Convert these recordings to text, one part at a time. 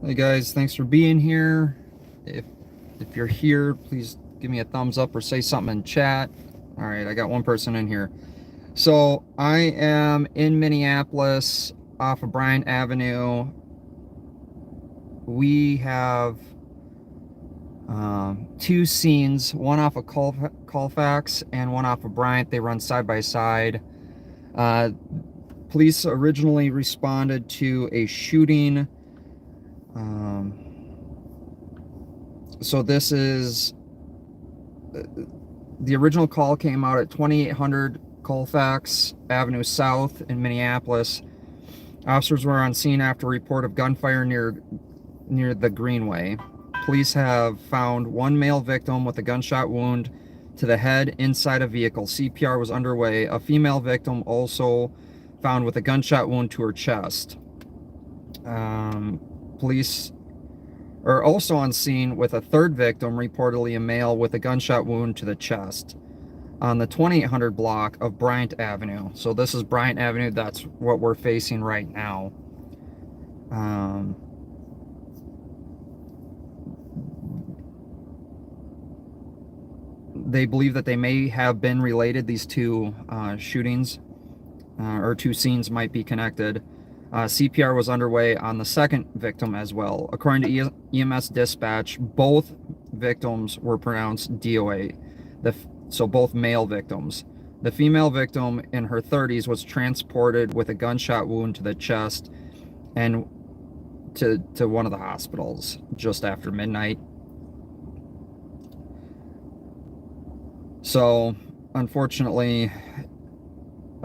Hey guys, thanks for being here. If you're here, please give me a thumbs up or say something in chat. All right, I got one person in here. So I am in Minneapolis off of Bryant Avenue. We have two scenes, one off of Colfax and one off of Bryant. They run side by side. Police originally responded to a shooting. So this is, the original call came out at 2800 Colfax Avenue South in Minneapolis. Officers were on scene after a report of gunfire near the Greenway. Police have found one male victim with a gunshot wound to the head inside a vehicle. CPR was underway. A female victim also found with a gunshot wound to her chest. Police are also on scene with a third victim, reportedly a male with a gunshot wound to the chest on the 2800 block of Bryant Avenue. So this is Bryant Avenue. That's what we're facing right now. They believe that they may have been related. These two shootings or two scenes might be connected. CPR was underway on the second victim as well. According to EMS dispatch, both victims were pronounced DOA, so both male victims. The female victim in her 30s was transported with a gunshot wound to the chest and to one of the hospitals just after midnight. So, unfortunately,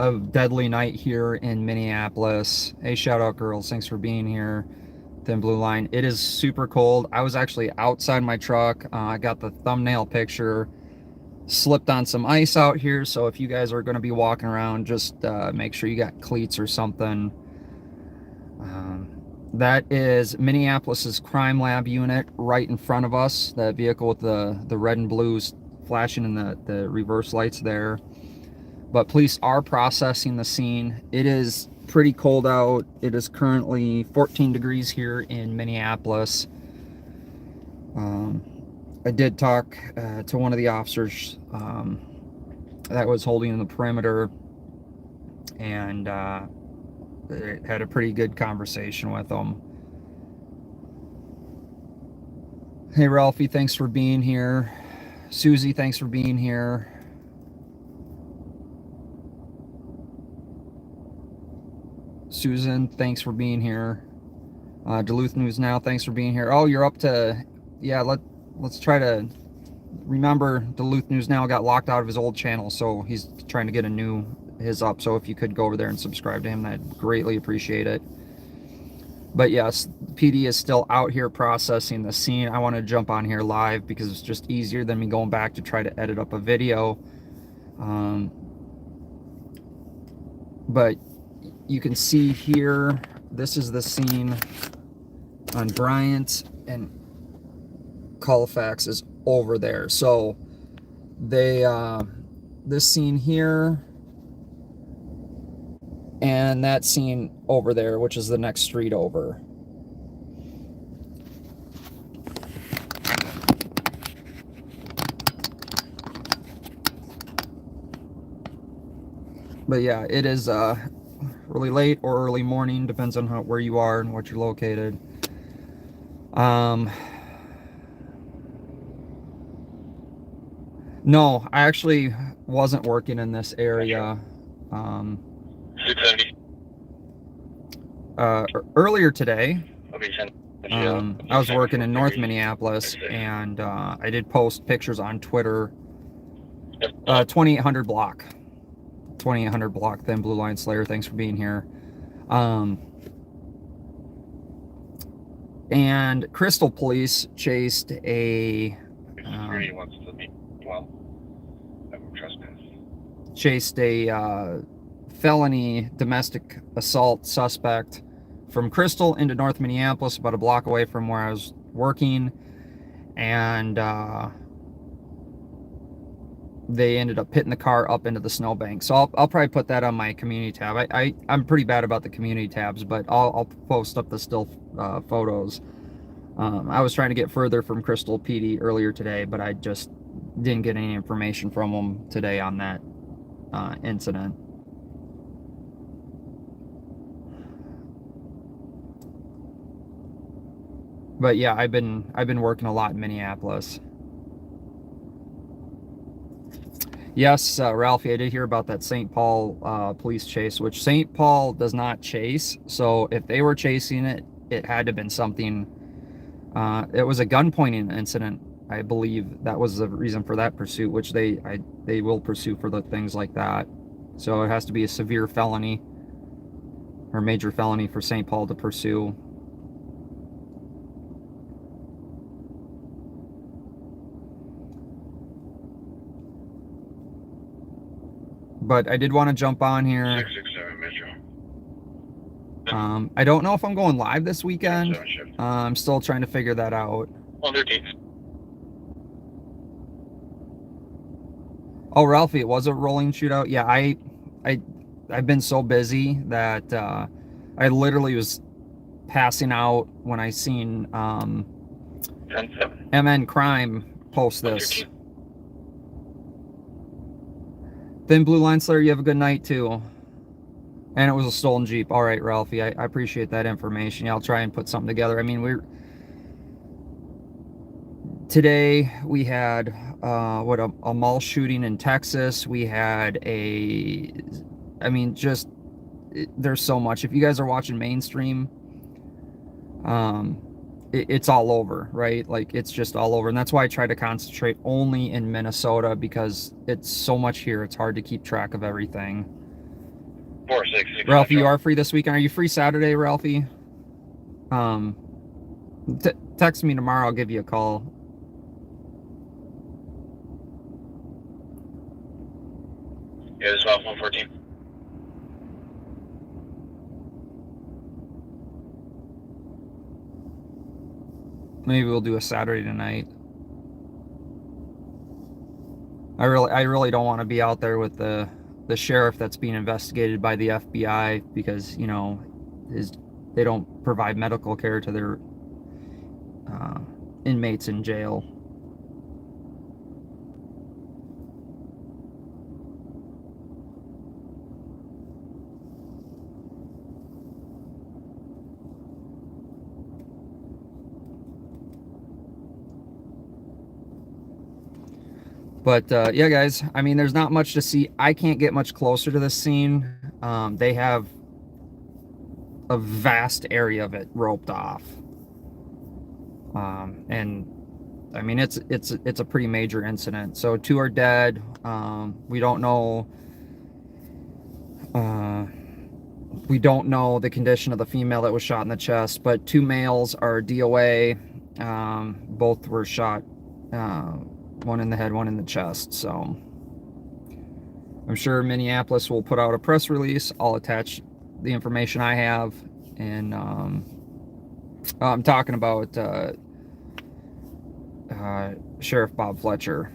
a deadly night here in Minneapolis. Hey, shout out girls, thanks for being here. Thin Blue Line. It is super cold. I was actually outside my truck. I got the thumbnail picture. Slipped on some ice out here, so if you guys are going to be walking around, just make sure you got cleats or something. That is Minneapolis's crime lab unit right in front of us. That vehicle with the red and blues flashing in the reverse lights there. But police are processing the scene. It is pretty cold out. It is currently 14 degrees here in Minneapolis. I did talk to one of the officers that was holding the perimeter, and had a pretty good conversation with them. Hey Ralphie, thanks for being here. Susie, thanks for being here. Susan, thanks for being here. Duluth News Now, thanks for being here. Oh, you're up to, yeah, let's try to remember. Duluth News Now got locked out of his old channel, so he's trying to get his up. So if you could go over there and subscribe to him, I'd greatly appreciate it. But yes, PD is still out here processing the scene. I want to jump on here live because it's just easier than me going back to try to edit up a video. But you can see here, this is the scene on Bryant, and Colfax is over there. So they this scene here and that scene over there, which is the next street over. But yeah, it is really late or early morning, depends on where you are and what you're located. No, I actually wasn't working in this area. 670. Earlier today, Okay, I was working in North Minneapolis, and I did post pictures on Twitter. 2800 block. 2800 block, Thin Blue Line Slayer, thanks for being here. And Crystal Police chased a wants to meet. Well, I will trespass. Chased a felony domestic assault suspect from Crystal into North Minneapolis, about a block away from where I was working, and they ended up hitting the car up into the snowbank. So I'll probably put that on my community tab. I'm pretty bad about the community tabs, but I'll post up the still photos. I was trying to get further from Crystal PD earlier today, but I just didn't get any information from them today on that incident. But yeah, I've been working a lot in Minneapolis. Yes, Ralphie, I did hear about that St. Paul police chase, which St. Paul does not chase. So if they were chasing it, it had to have been something. It was a gun pointing incident, I believe. That was the reason for that pursuit, which they will pursue for the things like that. So it has to be a severe felony or major felony for St. Paul to pursue. But I did want to jump on here. 667 Metro. I don't know if I'm going live this weekend. 7 shift. I'm still trying to figure that out. 113. Oh, Ralphie, it was a rolling shootout. Yeah, I've been so busy that I literally was passing out when I seen 10-7. MN Crime post this. 113. Thin Blue Line Slayer, you have a good night too. And it was a stolen Jeep. All right, Ralphie, I appreciate that information. Yeah, I'll try and put something together. I mean, today we had a mall shooting in Texas. We had there's so much. If you guys are watching mainstream, it's all over, right? Like, it's just all over. And that's why I try to concentrate only in Minnesota, because it's so much here. It's hard to keep track of everything. 466. Ralphie, you are free this weekend. Are you free Saturday, Ralphie? Text me tomorrow. I'll give you a call. Yeah, this is 114. Maybe we'll do a Saturday tonight. I really don't want to be out there with the sheriff that's being investigated by the FBI, because, you know, they don't provide medical care to their inmates in jail. But yeah, guys, I mean, there's not much to see. I can't get much closer to this scene. They have a vast area of it roped off. And I mean, it's a pretty major incident. So 2 are dead. We don't know the condition of the female that was shot in the chest, but 2 males are DOA. Both were shot, one in the head, one in the chest. So I'm sure Minneapolis will put out a press release. I'll attach the information I have. And I'm talking about Sheriff Bob Fletcher.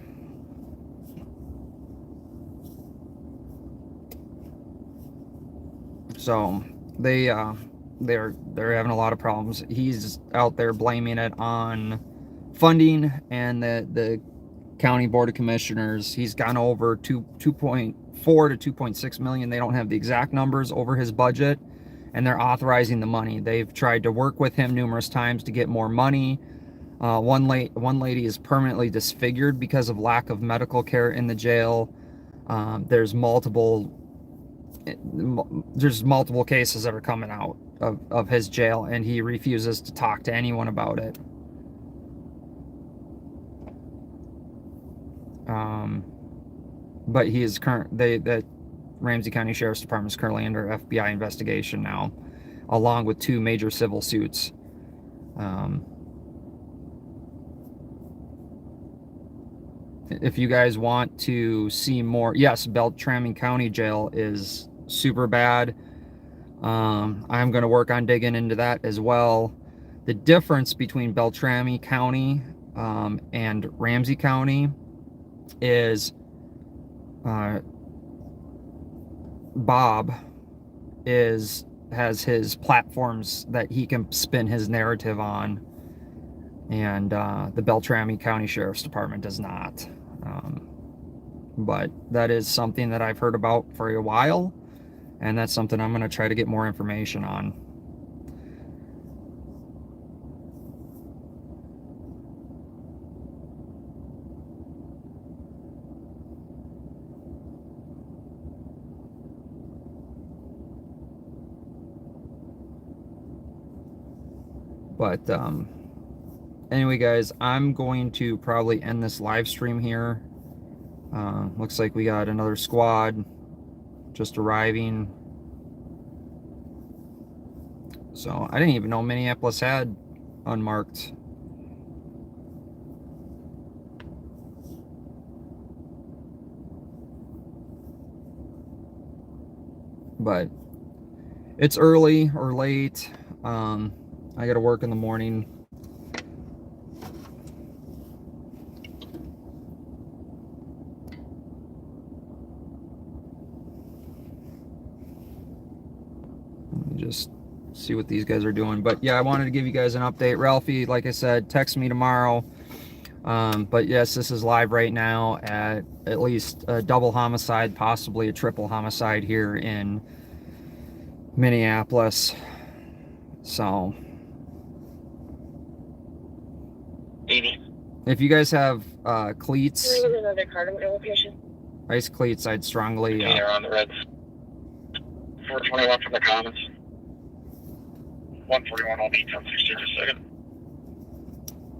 So they're having a lot of problems. He's out there blaming it on funding and the county board of commissioners. He's gone over 2.4 to 2.6 million. They don't have the exact numbers over his budget, and they're authorizing the money. They've tried to work with him numerous times to get more money. One lady is permanently disfigured because of lack of medical care in the jail. There's multiple cases that are coming out of his jail, and he refuses to talk to anyone about it. But he is the Ramsey County Sheriff's Department is currently under FBI investigation now, along with 2 major civil suits. If you guys want to see more, yes, Beltrami County Jail is super bad. I'm going to work on digging into that as well. The difference between Beltrami County and Ramsey County is Bob has his platforms that he can spin his narrative on. and the Beltrami County Sheriff's Department does not. But that is something that I've heard about for a while, and that's something I'm going to try to get more information on. But anyway, guys, I'm going to probably end this live stream here. Looks like we got another squad just arriving. So I didn't even know Minneapolis had unmarked. But it's early or late. I got to work in the morning. Let me just see what these guys are doing. But yeah, I wanted to give you guys an update. Ralphie, like I said, text me tomorrow. But yes, this is live right now at least a double homicide, possibly a triple homicide here in Minneapolis. So 80. if you guys have cleats, Another card on my location. ice cleats, I'd strongly They're on the reds. 421 from the Commons. 141 on the 1060 just a second.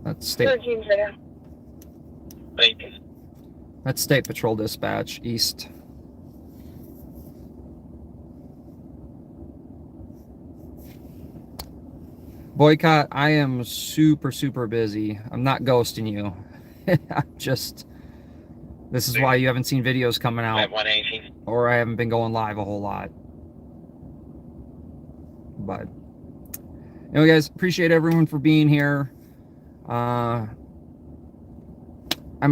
that's state 13 right now. Thank you. that's State Patrol Dispatch East. Boycott, I am super busy. I'm not ghosting you. I'm just, this is why you haven't seen videos coming I have out, 118. or I haven't been going live a whole lot. But anyway, guys, appreciate everyone for being here. I'm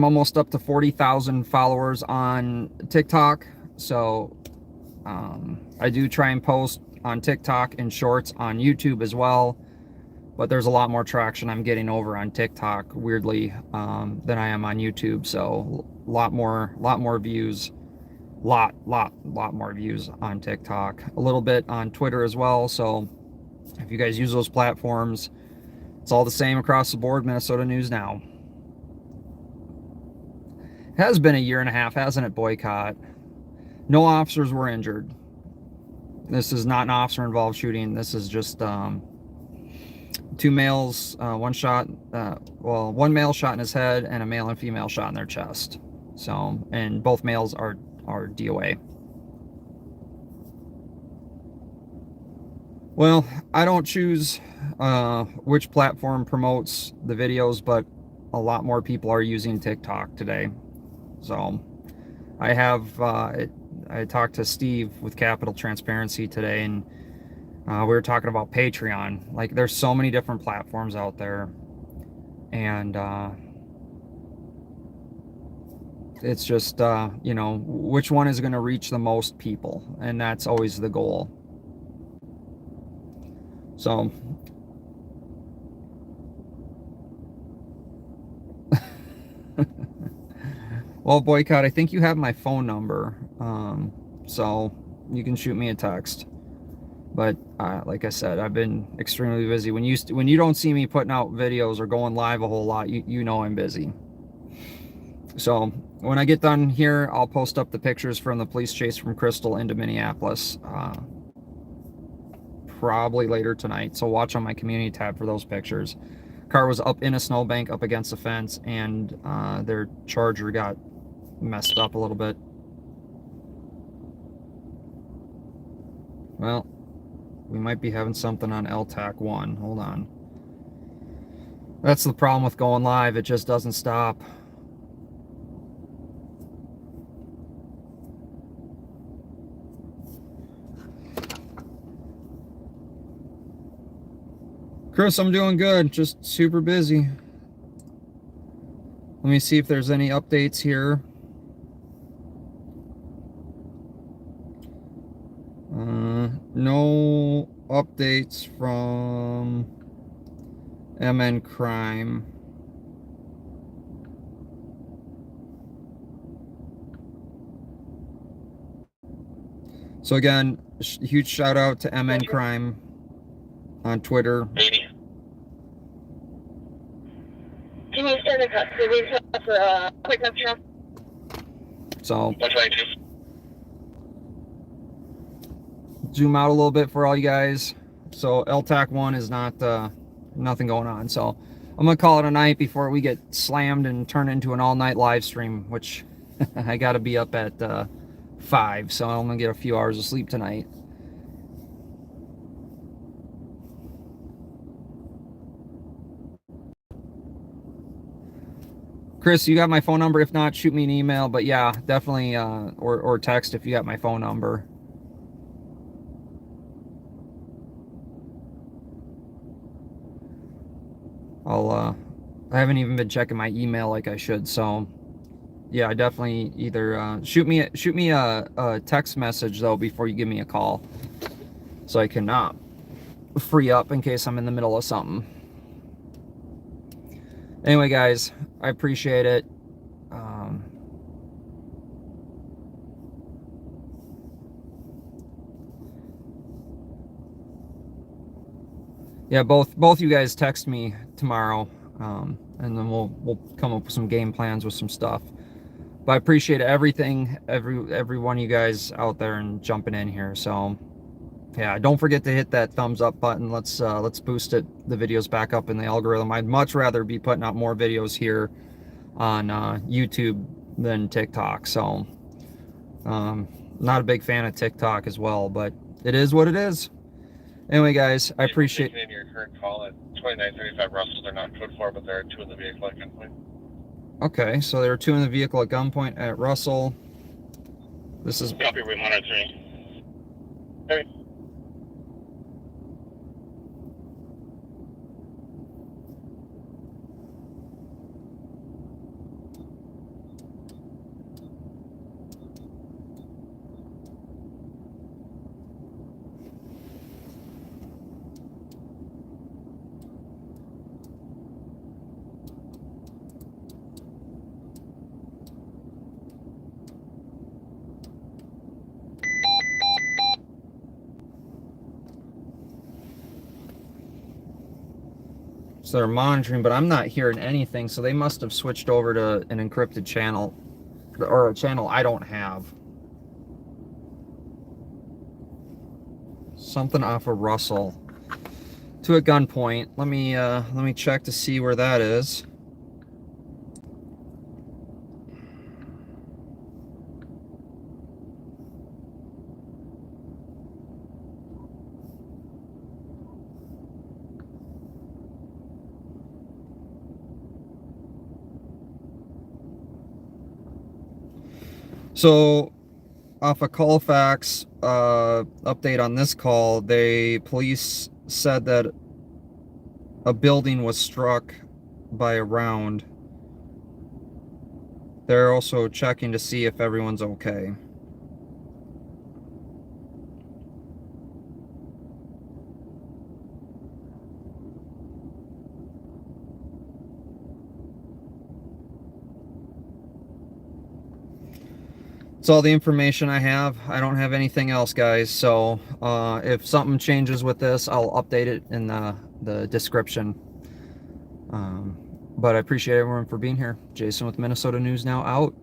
almost up to 40,000 followers on TikTok, so I do try and post on TikTok and shorts on YouTube as well. But there's a lot more traction I'm getting over on TikTok, weirdly, than I am on YouTube. So a lot more views, lot more views on TikTok, a little bit on Twitter as well. So if you guys use those platforms, it's all the same across the board. Minnesota News Now. It has been a year and a half, hasn't it, Boycott? No officers were injured. This is not an officer involved shooting. This is just two males, one male shot in his head and a male and female shot in their chest. So, and both males are DOA. Well, I don't choose which platform promotes the videos, but a lot more people are using TikTok today. So I have I talked to Steve with Capital Transparency today, and we were talking about Patreon. Like, there's so many different platforms out there, and it's just you know, which one is going to reach the most people, and that's always the goal. So well, Boycott, I think you have my phone number, so you can shoot me a text. But like I said, I've been extremely busy. When you don't see me putting out videos or going live a whole lot, you know I'm busy. So when I get done here, I'll post up the pictures from the police chase from Crystal into Minneapolis, probably later tonight. So watch on my community tab for those pictures. Car was up in a snowbank up against the fence, and their Charger got messed up a little bit. Well, we might be having something on LTAC 1. Hold on. That's the problem with going live. It just doesn't stop. Chris, I'm doing good. Just super busy. Let me see if there's any updates here. No updates from MN Crime. So again, huge shout out to MN Crime on Twitter. 80. Can you send a custody for a quick update? So 122. zoom out a little bit for all you guys. So LTAC 1 is not nothing going on. So I'm gonna call it a night before we get slammed and turn into an all-night live stream, which I gotta be up at 5, so I'm gonna get a few hours of sleep tonight. Chris, you got my phone number? If not, shoot me an email. But yeah, definitely, or text if you got my phone number. I haven't even been checking my email like I should. So yeah, I definitely either shoot me a text message though before you give me a call, so I can free up in case I'm in the middle of something. Anyway, guys, I appreciate it. Yeah, both you guys text me tomorrow, and then we'll come up with some game plans with some stuff. But I appreciate everything, every one of you guys out there and jumping in here. So yeah, don't forget to hit that thumbs up button. Let's boost the videos back up in the algorithm. I'd much rather be putting out more videos here on YouTube than TikTok. So not a big fan of TikTok as well, but it is what it is. Anyway, guys, I appreciate in your current call at 2935 Russell. They're not code 4, but there are 2 in the vehicle at gunpoint. Okay, so there are 2 in the vehicle at gunpoint at Russell. This is Copy, room 103. Okay. So they're monitoring, but I'm not hearing anything. So they must have switched over to an encrypted channel, or a channel I don't have. Something off of Russell to a gunpoint. Let me check to see where that is. So off of Colfax, update on this call, police said that a building was struck by a round. They're also checking to see if everyone's okay. That's all the information I have. I don't have anything else, guys. So if something changes with this, I'll update it in the description. But I appreciate everyone for being here. Jason with Minnesota News Now out.